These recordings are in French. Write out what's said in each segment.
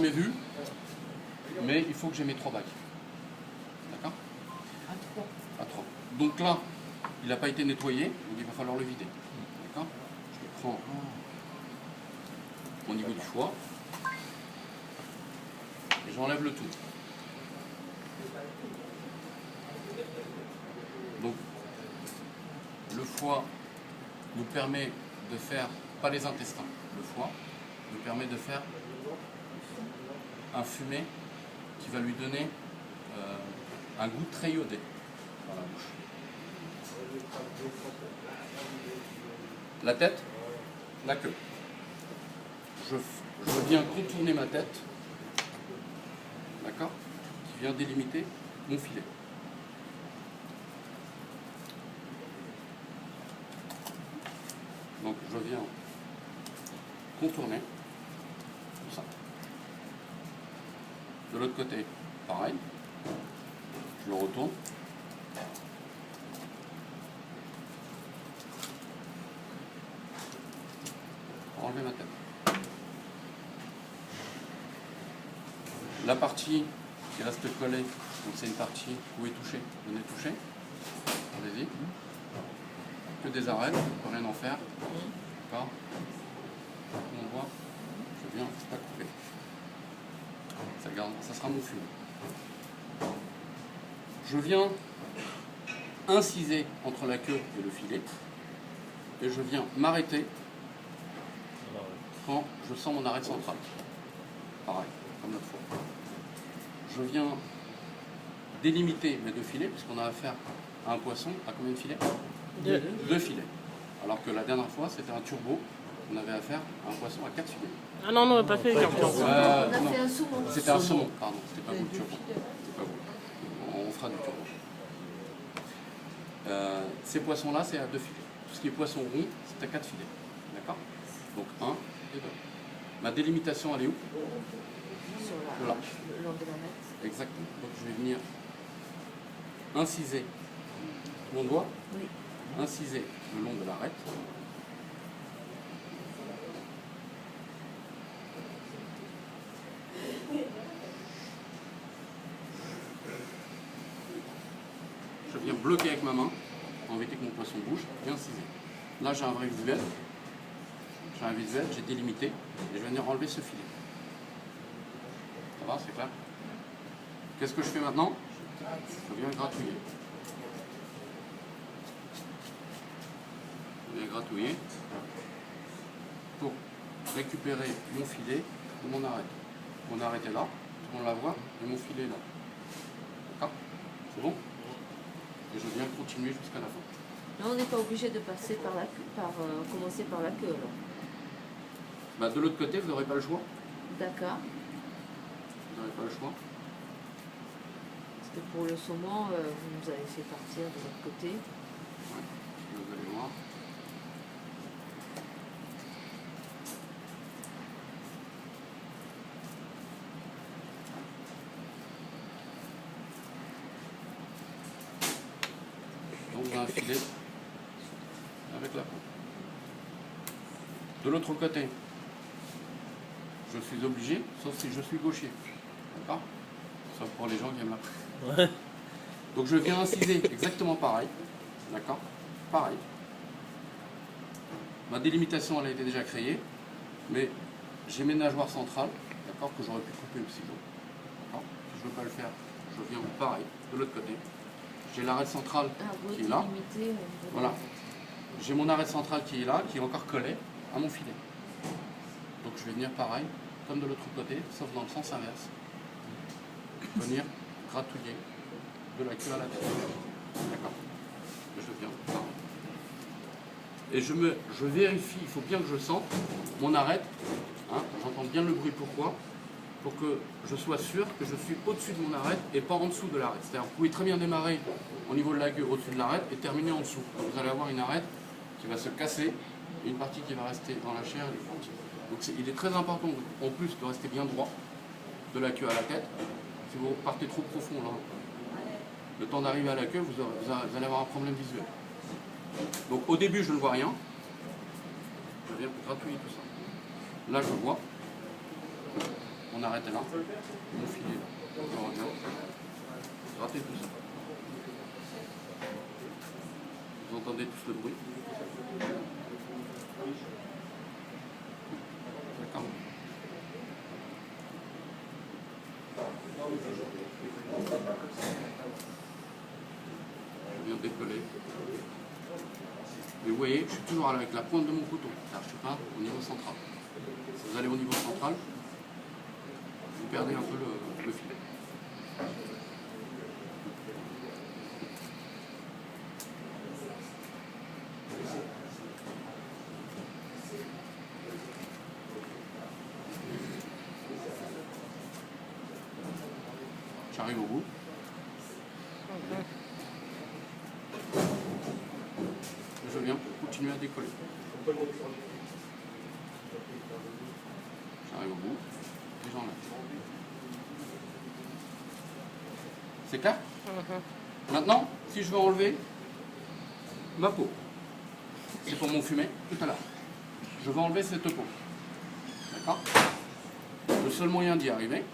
jamais vu, mais il faut que j'ai mes 3 bacs. D'accord? À 3. À 3. Donc là, il n'a pas été nettoyé, donc il va falloir le vider. D'accord? Je le prends au niveau du foie et j'enlève le tout. Donc, le foie nous permet de faire, pas les intestins, le foie nous permet de faire un fumet qui va lui donner un goût très iodé dans la bouche. La tête, la queue. Je viens contourner ma tête, d'accord, qui vient délimiter mon filet. Donc je viens contourner comme ça. De l'autre côté, pareil. Je le retourne. Pour enlever ma tête. La partie qui reste collée, donc c'est une partie où est touché. Venez toucher. Allez-y. Que des arêtes, on ne peut rien en faire. D'accord. On voit, je viens, c'est pas coupé. Ça garde, ça sera mon fumet. Je viens inciser entre la queue et le filet. Et je viens m'arrêter quand je sens mon arête centrale. Pareil, comme l'autre fois. Je viens délimiter mes 2 filets, puisqu'on a affaire à un poisson à combien de filets? 2 filets. Alors que la dernière fois, c'était un turbo. On avait affaire à un poisson à 4 filets. Ah non, non, on n'a pas fait les On a non. fait un saumon. C'était un saumon, pardon. C'était pas vous le turbo. C'était pas vous. On fera du turbo. Ces poissons-là, c'est à 2 filets. Tout ce qui est poisson rond, c'est à 4 filets. D'accord? Donc 1 et 2. Ma délimitation, elle est où? Sur Là. le long de la mètre. Exactement. Donc je vais venir inciser mon doigt, Oui. inciser le long de l'arête. Je viens bloquer avec ma main pour éviter que mon poisson bouge et inciser. Là j'ai un vrai visuel. J'ai un visuel, j'ai délimité et je vais venir enlever ce filet. Ça va, c'est clair? Qu'est-ce que je fais maintenant? Je viens gratouiller. Je viens gratouiller pour récupérer mon filet et mon arête. Mon arête est là, tout le monde la voit, et mon filet est là. D'accord? C'est bon? Et je viens continuer jusqu'à la fin. Là, on n'est pas obligé de passer par la queue, commencer par la queue, alors. Bah, de l'autre côté, vous n'aurez pas le choix. D'accord. Vous n'aurez pas le choix. Parce que pour le saumon, vous nous avez fait partir de l'autre côté. Ouais, vous allez voir. Donc j'ai un filet avec la peau. De l'autre côté, je suis obligé, sauf si je suis gaucher. D'accord? Sauf pour les gens qui aiment la peau. Ouais. Donc je viens inciser exactement pareil. D'accord? Pareil. Ma délimitation, elle a été déjà créée, mais j'ai mes nageoires centrales, d'accord, que j'aurais pu couper au ciseau. D'accord? Si je ne veux pas le faire, je viens pareil, de l'autre côté. J'ai l'arête centrale qui est là. Voilà. J'ai mon arête centrale qui est là, qui est encore collée à mon filet. Donc je vais venir pareil, comme de l'autre côté, sauf dans le sens inverse. Venir gratouiller de la queue à la tête. D'accord? Je viens pareil. Et je vérifie, il faut bien que je sente mon arête. Hein, j'entends bien le bruit, pourquoi? Pour que je sois sûr que je suis au-dessus de mon arête et pas en dessous de l'arête. C'est-à-dire vous pouvez très bien démarrer au niveau de la queue au-dessus de l'arête et terminer en dessous. Vous allez avoir une arête qui va se casser et une partie qui va rester dans la chair et les frontières. Donc il est très important en plus de rester bien droit de la queue à la tête. Si vous partez trop profond là, le temps d'arriver à la queue, vous allez avoir un problème visuel. Donc au début je ne vois rien. Je viens gratouiller tout ça. Là je vois. On arrête là. Mon filet là. Je reviens. Grattez tout ça. Vous entendez tous le bruit. D'accord. Je viens décoller. Mais vous voyez, je suis toujours avec la pointe de mon couteau, car je ne suis pas au niveau central. Si vous allez au niveau central, vous perdez un peu le filet. J'arrive au bout. Je viens continuer à décoller. J'arrive au bout et j'enlève. C'est clair? Maintenant, si je veux enlever ma peau, c'est pour mon fumet tout à l'heure. Je veux enlever cette peau. D'accord? Le seul moyen d'y arriver,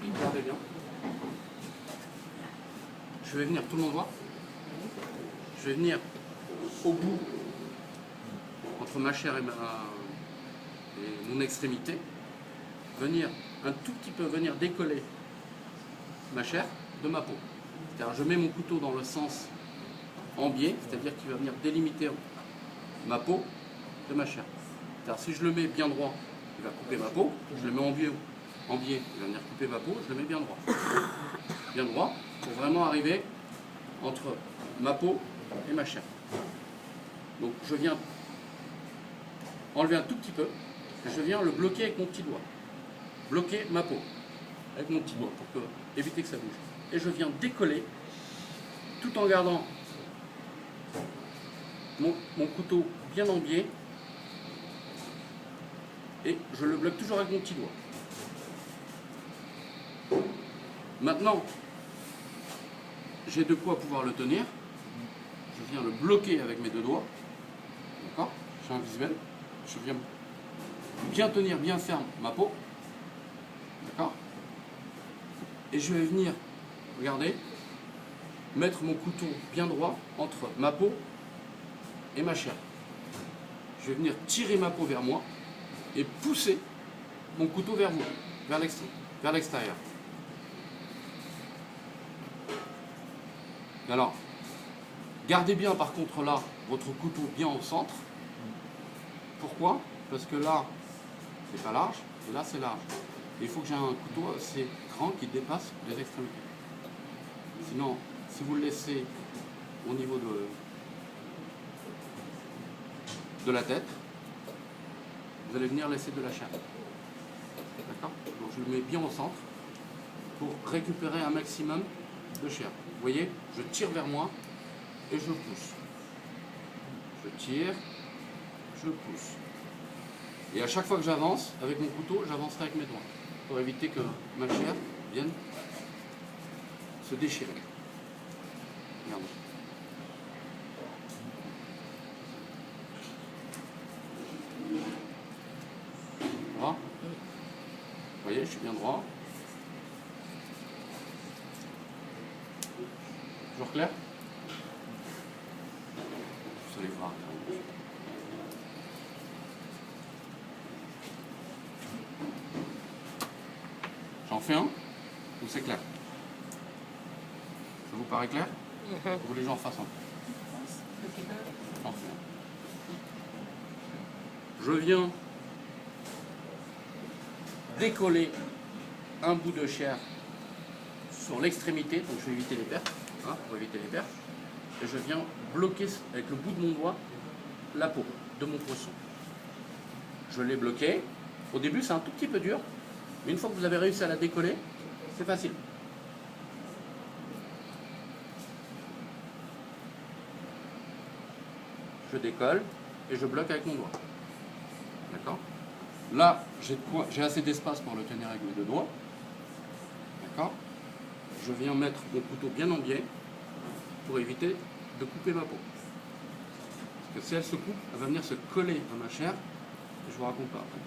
regardez bien, je vais venir, tout le monde voit, je vais venir au bout, entre ma chair et mon extrémité, venir un tout petit peu, venir décoller ma chair de ma peau. C'est-à-dire je mets mon couteau dans le sens en biais, c'est-à-dire qu'il va venir délimiter ma peau de ma chair. C'est-à-dire si je le mets bien droit, il va couper ma peau, je le mets en biais, il va venir couper ma peau, je le mets bien droit. Bien droit, pour vraiment arriver entre ma peau et ma chair. Donc je viens enlever un tout petit peu, et je viens le bloquer avec mon petit doigt. Bloquer ma peau avec mon petit doigt pour éviter que ça bouge. Et je viens décoller tout en gardant mon couteau bien en biais. Et je le bloque toujours avec mon petit doigt. Maintenant, j'ai de quoi pouvoir le tenir. Je viens le bloquer avec mes deux doigts. D'accord? J'ai un visuel. Je viens bien tenir, bien ferme ma peau. D'accord? Et je vais venir, regardez, mettre mon couteau bien droit entre ma peau et ma chair. Je vais venir tirer ma peau vers moi et pousser mon couteau vers vous, vers l'extérieur. Alors, gardez bien par contre là votre couteau bien au centre. Pourquoi? Parce que là, c'est pas large et là c'est large. Et il faut que j'ai un couteau assez grand qui dépasse les extrémités. Sinon, si vous le laissez au niveau de la tête, vous allez venir laisser de la chair. D'accord? Donc je le mets bien au centre pour récupérer un maximum de chair. Vous voyez, je tire vers moi et je pousse. Je tire, je pousse. Et à chaque fois que j'avance, avec mon couteau, j'avancerai avec mes doigts pour éviter que ma chair vienne se déchirer. Regardez. Droit. Vous voyez, je suis bien droit. Toujours clair? Vous allez voir. J'en fais un ou c'est clair? Ça vous paraît clair? Vous voulez que j'en fasse un? J'en fais un. Je viens décoller un bout de chair sur l'extrémité, donc je vais éviter les pertes, pour éviter les pertes, et je viens bloquer avec le bout de mon doigt la peau de mon poisson. Je l'ai bloqué. Au début, c'est un tout petit peu dur, mais une fois que vous avez réussi à la décoller, c'est facile. Je décolle et je bloque avec mon doigt. D'accord? Là, j'ai assez d'espace pour le tenir avec mes deux doigts. D'accord? Je viens mettre mon couteau bien en biais pour éviter de couper ma peau. Parce que si elle se coupe, elle va venir se coller à ma chair, et je vous raconte pas après.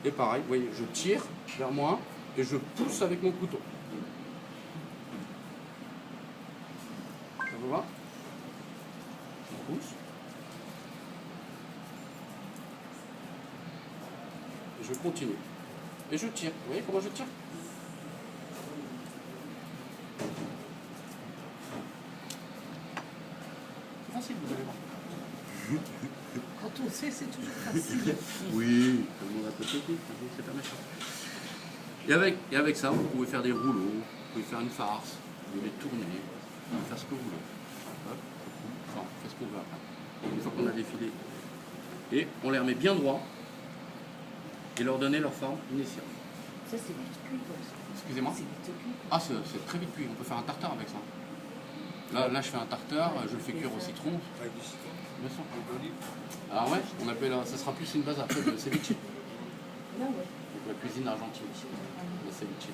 Et pareil, vous voyez, je tire vers moi et je pousse avec mon couteau. Ça vous va? Je pousse. Et je continue. Et je tire. Vous voyez comment je tire? C'est facile, vous allez voir. Quand on sait, c'est toujours facile. Oui, tout le monde a peut-être dit, c'est pas méchant. Et avec ça, vous pouvez faire des rouleaux, vous pouvez faire une farce, vous pouvez les tourner, vous pouvez faire ce que vous voulez. Hop, enfin, on fait ce qu'on veut après. Une fois qu'on a défilé. Et on les remet bien droit et leur donner leur forme initiale. Ça, c'est vite cuit, quoi. Excusez-moi? C'est vite cuit. Ah, c'est très vite cuit, on peut faire un tartare avec ça. Là je fais un tartare, je le fais cuire au citron. Avec du citron, Bien sûr. de l'olive. Ah ouais, on appelle, ça sera plus une base après de ceviche. Là, ouais. Donc la cuisine argentine. Le ceviche.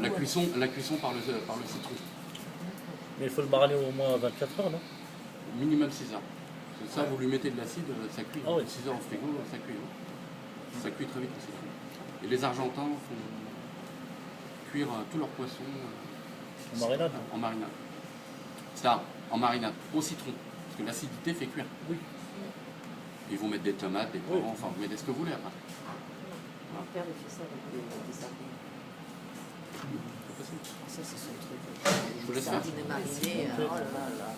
La cuisson par le citron. Mais il faut le mariner au moins 24 heures, non? Minimum 6 heures. Parce que ça, vous lui mettez de l'acide, ça cuit. Ah oui. 6 heures au frigo, ça cuit. Hein. Ça cuit très vite le citron. Et les Argentins font cuire tous leurs poissons En marinade? en marinade. Ça, en marinade, au citron. Parce que l'acidité fait cuire. Oui. Ils vont mettre des tomates, des poivrons, Oui. enfin vous mettez ce que vous voulez après. Mon père, il fait ça avec des sardines. C'est possible. Ça, c'est son truc. Je vous laisse Les faire. sardines marinées, oh là là.